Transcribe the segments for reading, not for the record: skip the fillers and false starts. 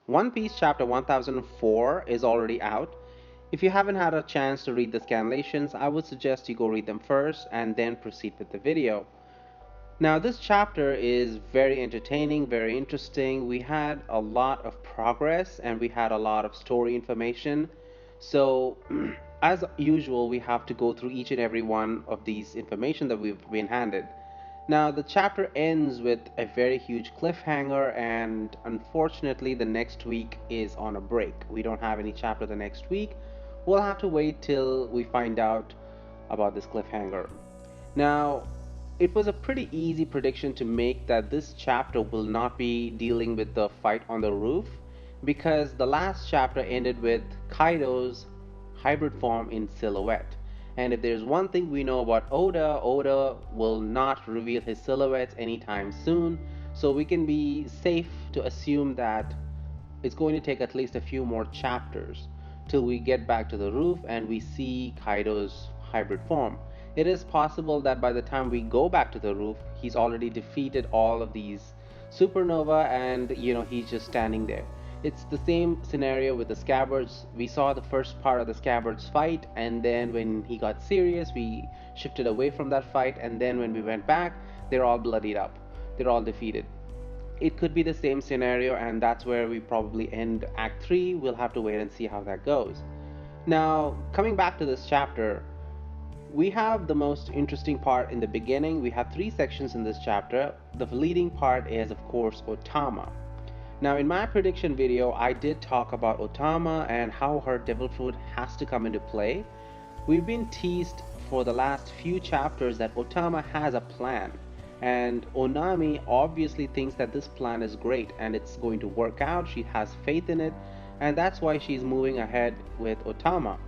One Piece chapter 1004 is already out. If you haven't had a chance to read the scanlations, I would suggest you go read them first and then proceed with the video. Now, this chapter is very entertaining, very interesting. We had a lot of progress and we had a lot of story information. So, as usual, we have to go through each and every one of these information that we've been handed. Now, the chapter ends with a very huge cliffhanger, and unfortunately, the next week is on a break. We don't have any chapter the next week. We'll have to wait till we find out about this cliffhanger. Now, it was a pretty easy prediction to make that this chapter will not be dealing with the fight on the roof because the last chapter ended with Kaido's hybrid form in silhouette. And if there's one thing we know about Oda, Oda will not reveal his silhouettes anytime soon. So we can be safe to assume that it's going to take at least a few more chapters till we get back to the roof and we see Kaido's hybrid form. It is possible that by the time we go back to the roof, he's already defeated all of these supernova and he's just standing there. It's the same scenario with the scabbards. We saw the first part of the scabbards fight, and then when he got serious, we shifted away from that fight, and then when we went back, they're all bloodied up. They're all defeated. It could be the same scenario, and that's where we probably end Act 3. We'll have to wait and see how that goes. Now, coming back to this chapter, we have the most interesting part in the beginning. We have three sections in this chapter. The leading part is, of course, Otama. Now, in my prediction video, I did talk about Otama and how her devil fruit has to come into play. We've been teased for the last few chapters that Otama has a plan, and Onami obviously thinks that this plan is great and it's going to work out. She has faith in it, and that's why she's moving ahead with Otama.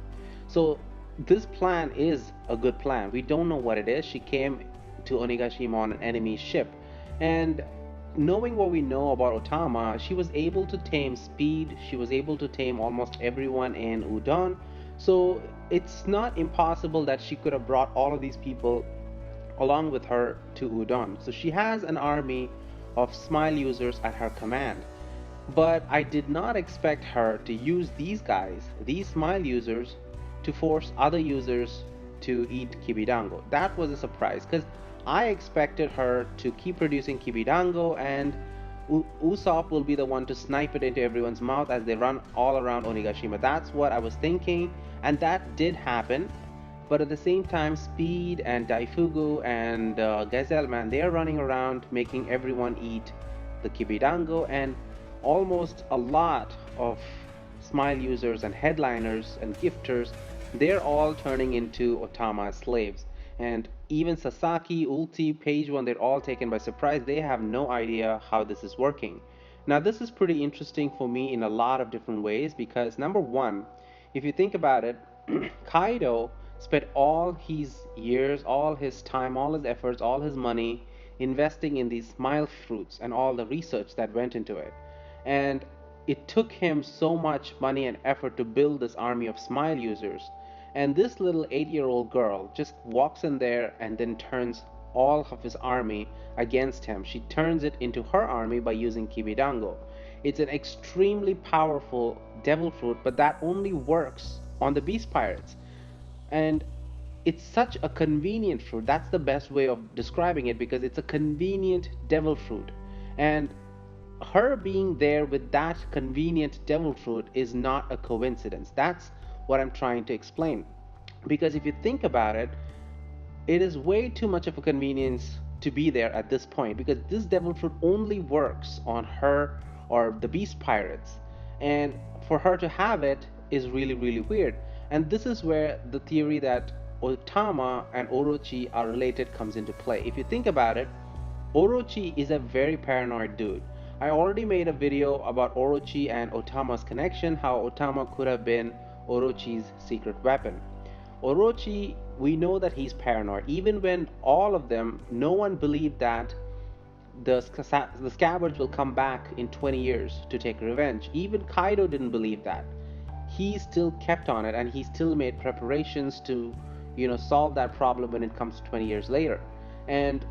So this plan is a good plan. We don't know what it is. She came to Onigashima on an enemy ship, and knowing what we know about Otama, she was able to tame Speed. She was able to tame almost everyone in Udon. So it's not impossible that she could have brought all of these people along with her to Udon. So she has an army of smile users at her command. But I did not expect her to use these guys, these smile users, to force other users to eat Kibidango. That was a surprise because I expected her to keep producing Kibidango and Usopp will be the one to snipe it into everyone's mouth as they run all around Onigashima. That's what I was thinking, and that did happen. But at the same time, Speed and Daifugu and Gazelle Man, they are running around making everyone eat the Kibidango, and almost a lot of Smile users and headliners and gifters, they're all turning into Otama's slaves. And even Sasaki, Ulti, Page One, they're all taken by surprise. They have no idea how this is working. Now, this is pretty interesting for me in a lot of different ways because, number one, if you think about it, Kaido spent all his years, all his time, all his efforts, all his money investing in these smile fruits and all the research that went into it. And it took him so much money and effort to build this army of smile users. And this little 8-year-old girl just walks in there and then turns all of his army against him. She turns it into her army by using Kibidango. It's an extremely powerful devil fruit, but that only works on the beast pirates. And it's such a convenient fruit. That's the best way of describing it because it's a convenient devil fruit. And her being there with that convenient devil fruit is not a coincidence. That's what I'm trying to explain. Because if you think about it, it is way too much of a convenience to be there at this point because this devil fruit only works on her or the beast pirates. And for her to have it is really, really weird. And this is where the theory that Otama and Orochi are related comes into play. If you think about it, Orochi is a very paranoid dude. I already made a video about Orochi and Otama's connection, how Otama could have been Orochi's secret weapon. Orochi, we know that he's paranoid. Even when all of them, no one believed that the scabbards will come back in 20 years to take revenge. Even Kaido didn't believe that. He still kept on it and he still made preparations to, solve that problem when it comes 20 years later. And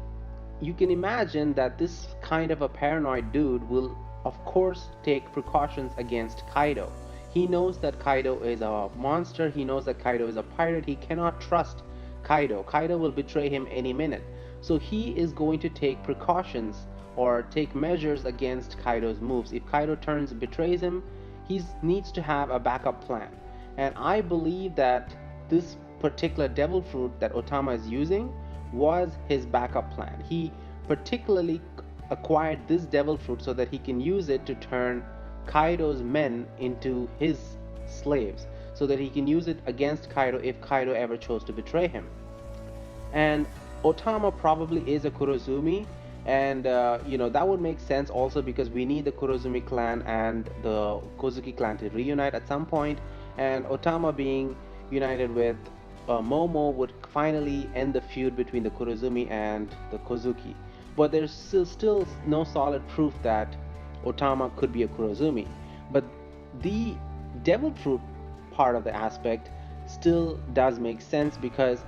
you can imagine that this kind of a paranoid dude will of course, take precautions against Kaido. He knows that Kaido is a monster, he knows that Kaido is a pirate, he cannot trust Kaido. Kaido will betray him any minute. So he is going to take precautions or take measures against Kaido's moves. If Kaido turns betrays him, he needs to have a backup plan. And I believe that this particular devil fruit that Otama is using was his backup plan. He particularly acquired this devil fruit so that he can use it to turn Kaido's men into his slaves, so that he can use it against Kaido if Kaido ever chose to betray him. And Otama probably is a Kurozumi, and that would make sense also because we need the Kurozumi clan and the Kozuki clan to reunite at some point, and Otama being united with Momo would finally end the feud between the Kurozumi and the Kozuki. But there's still no solid proof that Otama could be a Kurozumi. But the devil fruit part of the aspect still does make sense, because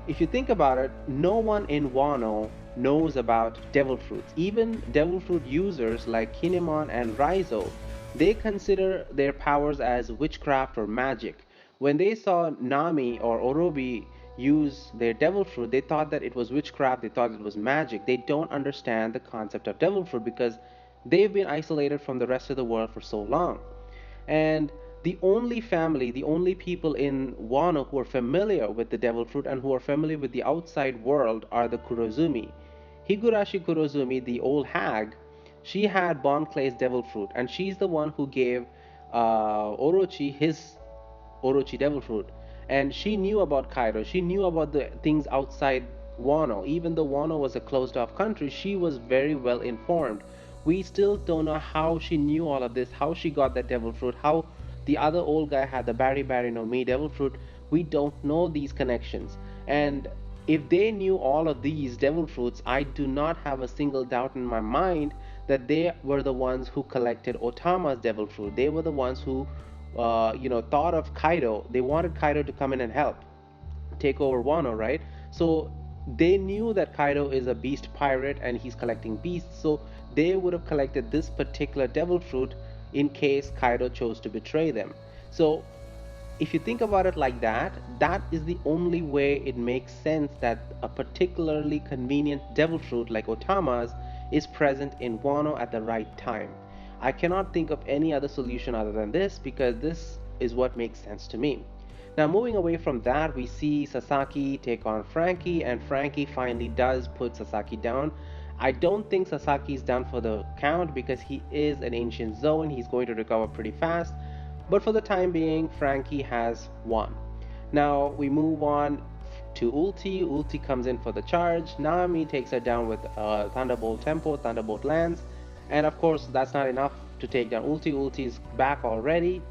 if you think about it, no one in Wano knows about devil fruits. Even devil fruit users like Kinemon and Raizo, they consider their powers as witchcraft or magic. When they saw Nami or Orobi use their devil fruit, they thought that it was witchcraft, they thought it was magic. They don't understand the concept of devil fruit because they've been isolated from the rest of the world for so long. And the only family, the only people in Wano who are familiar with the devil fruit and who are familiar with the outside world are the Kurozumi. Higurashi Kurozumi, the old hag, she had Bon Clay's devil fruit, and she's the one who gave Orochi his Orochi devil fruit. And she knew about Kaido, she knew about the things outside Wano. Even though Wano was a closed off country, she was very well informed. We still don't know how she knew all of this, how she got that devil fruit, how the other old guy had the Bari Bari no Mi devil fruit. We don't know these connections. And if they knew all of these devil fruits, I do not have a single doubt in my mind that they were the ones who collected Otama's devil fruit. They were the ones who, thought of Kaido. They wanted Kaido to come in and help take over Wano, right? So they knew that Kaido is a beast pirate and he's collecting beasts, so they would have collected this particular devil fruit in case Kaido chose to betray them. So if you think about it like that, that is the only way it makes sense that a particularly convenient devil fruit like Otama's is present in Wano at the right time. I cannot think of any other solution other than this, because this is what makes sense to me. Now, moving away from that, we see Sasaki take on Frankie, and Frankie finally does put Sasaki down. I don't think Sasaki is done for the count because he is an ancient zone. He's going to recover pretty fast. But for the time being, Frankie has won. Now we move on to Ulti. Ulti comes in for the charge. Nami takes her down with Thunderbolt Tempo, Thunderbolt Lance. And of course, that's not enough to take down Ulti. Ulti is back already.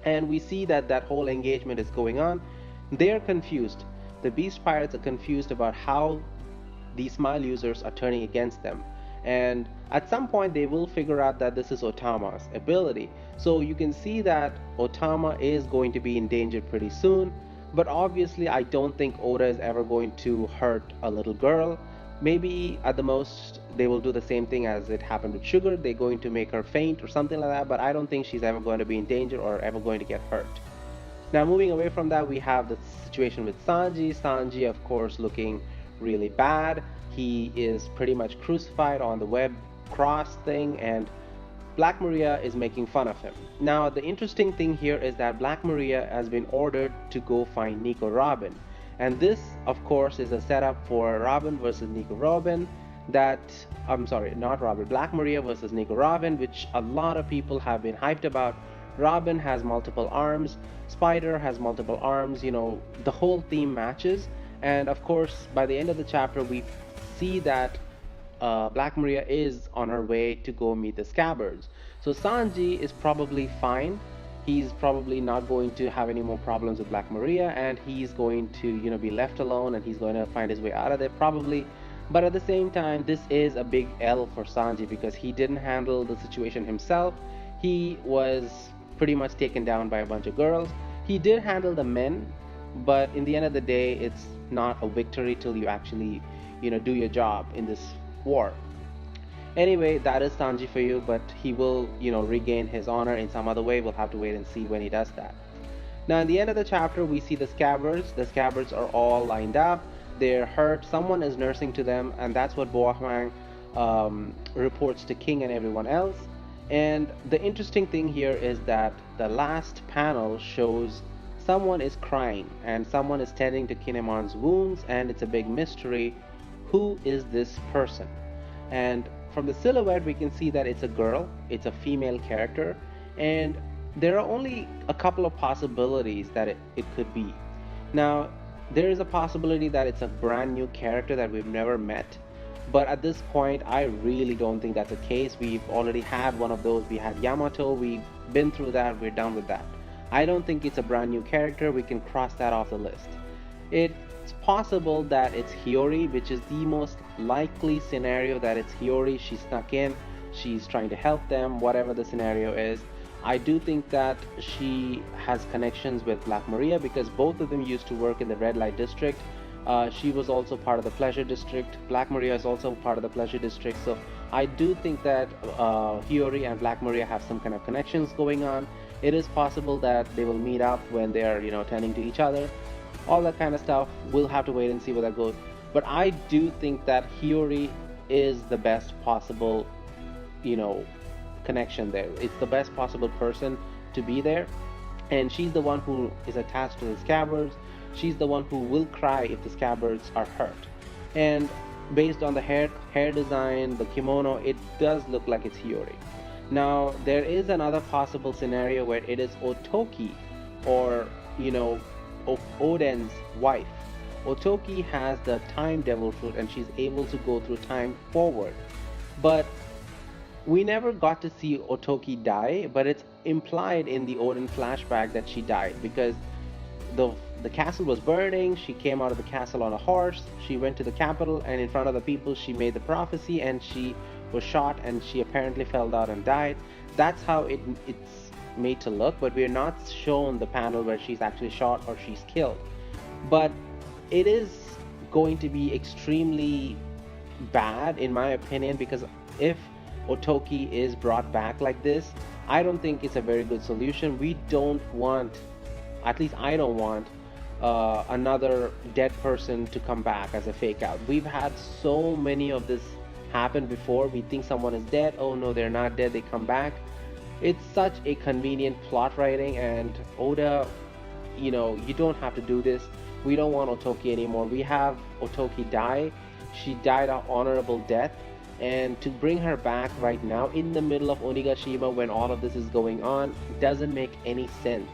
And we see that that whole engagement is going on. They're confused. The Beast Pirates are confused about how these Smile users are turning against them. And at some point, they will figure out that this is Otama's ability. So you can see that Otama is going to be endangered pretty soon. But obviously, I don't think Oda is ever going to hurt a little girl. Maybe at the most, they will do the same thing as it happened with Sugar. They're going to make her faint or something like that. But I don't think she's ever going to be in danger or ever going to get hurt. Now, moving away from that, we have the situation with Sanji. Sanji, of course, looking really bad. He is pretty much crucified on the web cross thing, and Black Maria is making fun of him. Now, the interesting thing here is that Black Maria has been ordered to go find Nico Robin. And this, of course, is a setup for Robin versus Nico Robin. Black Maria versus Nico Robin, which a lot of people have been hyped about. Robin has multiple arms, Spider has multiple arms, the whole theme matches. And of course, by the end of the chapter, we see that Black Maria is on her way to go meet the Scabbards. So Sanji is probably fine. He's probably not going to have any more problems with Black Maria, and he's going to, be left alone, and he's going to find his way out of there probably. But at the same time, this is a big L for Sanji because he didn't handle the situation himself. He was pretty much taken down by a bunch of girls. He did handle the men, but in the end of the day, it's not a victory till you actually, do your job in this war. Anyway, that is Sanji for you, but he will, regain his honor in some other way. We'll have to wait and see when he does that. Now, in the end of the chapter, we see the scabbards. The scabbards are all lined up. They're hurt. Someone is nursing to them, and that's what Boahwang reports to King and everyone else. And the interesting thing here is that the last panel shows someone is crying and someone is tending to Kinemon's wounds, and it's a big mystery. Who is this person? And from the silhouette, we can see that it's a girl, it's a female character, and there are only a couple of possibilities that it could be. Now, there is a possibility that it's a brand new character that we've never met, but at this point, I really don't think that's the case. We've already had one of those. We had Yamato, we've been through that, we're done with that. I don't think it's a brand new character. We can cross that off the list. It's possible that it's Hiyori, which is the most likely scenario that it's Hiyori. She snuck in, she's trying to help them, whatever the scenario is. I do think that she has connections with Black Maria because both of them used to work in the red light district. She was also part of the pleasure district. Black Maria is also part of the pleasure district. So I do think that Hiyori and Black Maria have some kind of connections going on. It is possible that they will meet up when they're, tending to each other. All that kind of stuff. We'll have to wait and see where that goes. But I do think that Hiyori is the best possible, you know, connection there. It's the best possible person to be there. And she's the one who is attached to the scabbards. She's the one who will cry if the scabbards are hurt. And based on the hair design, the kimono, it does look like it's Hiyori. Now, there is another possible scenario where it is Otoki, or, Oden's wife. Otoki has the time devil fruit and she's able to go through time forward. But we never got to see Otoki die, but it's implied in the Oden flashback that she died because the the castle was burning. She came out of the castle on a horse. She went to the capital, and in front of the people, she made the prophecy, and she was shot, and she apparently fell down and died. That's how it's made to look, but we're not shown the panel where she's actually shot or she's killed. But it is going to be extremely bad, in my opinion, because if Otoki is brought back like this, I don't think it's a very good solution. We don't want, at least I don't want, another dead person to come back as a fake out. We've had so many of this happen before. We think someone is dead. Oh no, they're not dead. They come back. It's such a convenient plot writing, and Oda, you don't have to do this. We don't want Otoki anymore. We have Otoki die. She died an honorable death, and to bring her back right now in the middle of Onigashima when all of this is going on doesn't make any sense.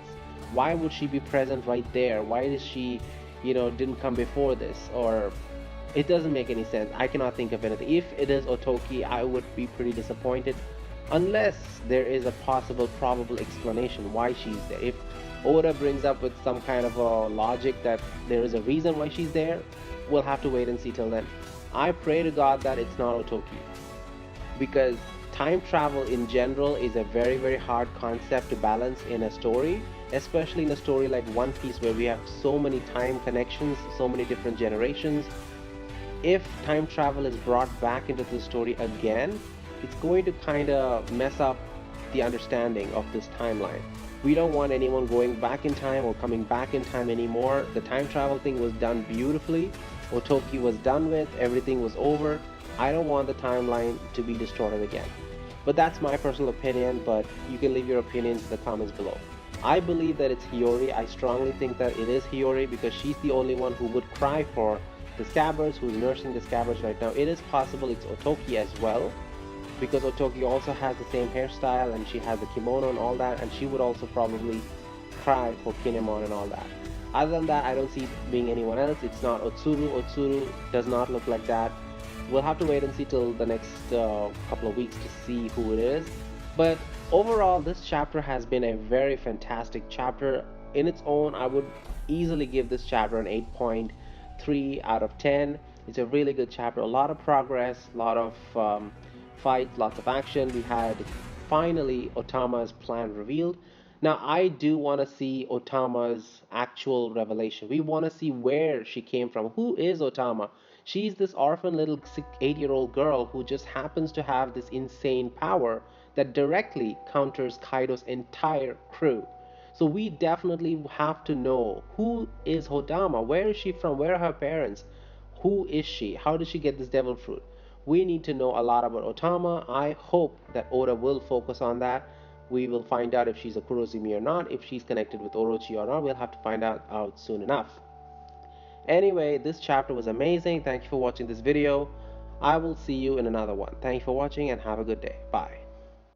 Why would she be present right there? Why is she, didn't come before this? Or it doesn't make any sense. I cannot think of anything. If it is Otoki, I would be pretty disappointed unless there is a possible probable explanation why she's there. If Oda brings up with some kind of a logic that there is a reason why she's there, we'll have to wait and see till then. I pray to God that it's not Otoki, because time travel in general is a very, very hard concept to balance in a story, especially in a story like One Piece where we have so many time connections, so many different generations. If time travel is brought back into the story again, it's going to kind of mess up the understanding of this timeline. We don't want anyone going back in time or coming back in time anymore. The time travel thing was done beautifully. Otoki was done with, everything was over. I don't want the timeline to be distorted again. But that's my personal opinion, but you can leave your opinions in the comments below. I believe that it's Hiyori. I strongly think that it is Hiyori because she's the only one who would cry for the scabbards, who's nursing the scabbards right now. It is possible it's Otoki as well, because Otoki also has the same hairstyle and she has the kimono and all that, and she would also probably cry for Kinemon and all that. Other than that, I don't see it being anyone else. It's not Otsuru. Otsuru does not look like that. We'll have to wait and see till the next couple of weeks to see who it is. But overall, this chapter has been a very fantastic chapter. In its own, I would easily give this chapter an 8.3 out of 10. It's a really good chapter. A lot of progress, a lot of fights, lots of action. We had finally Otama's plan revealed. Now, I do want to see Otama's actual revelation. We want to see where she came from. Who is Otama? She's this orphan little 8-year-old girl who just happens to have this insane power that directly counters Kaido's entire crew. So we definitely have to know, who is Hodama? Where is she from? Where are her parents? Who is she? How did she get this devil fruit? We need to know a lot about Otama. I hope that Oda will focus on that. We will find out if she's a Kurozumi or not, if she's connected with Orochi or not. We'll have to find out soon enough. Anyway, this chapter was amazing. Thank you for watching this video. I will see you in another one. Thank you for watching and have a good day. Bye.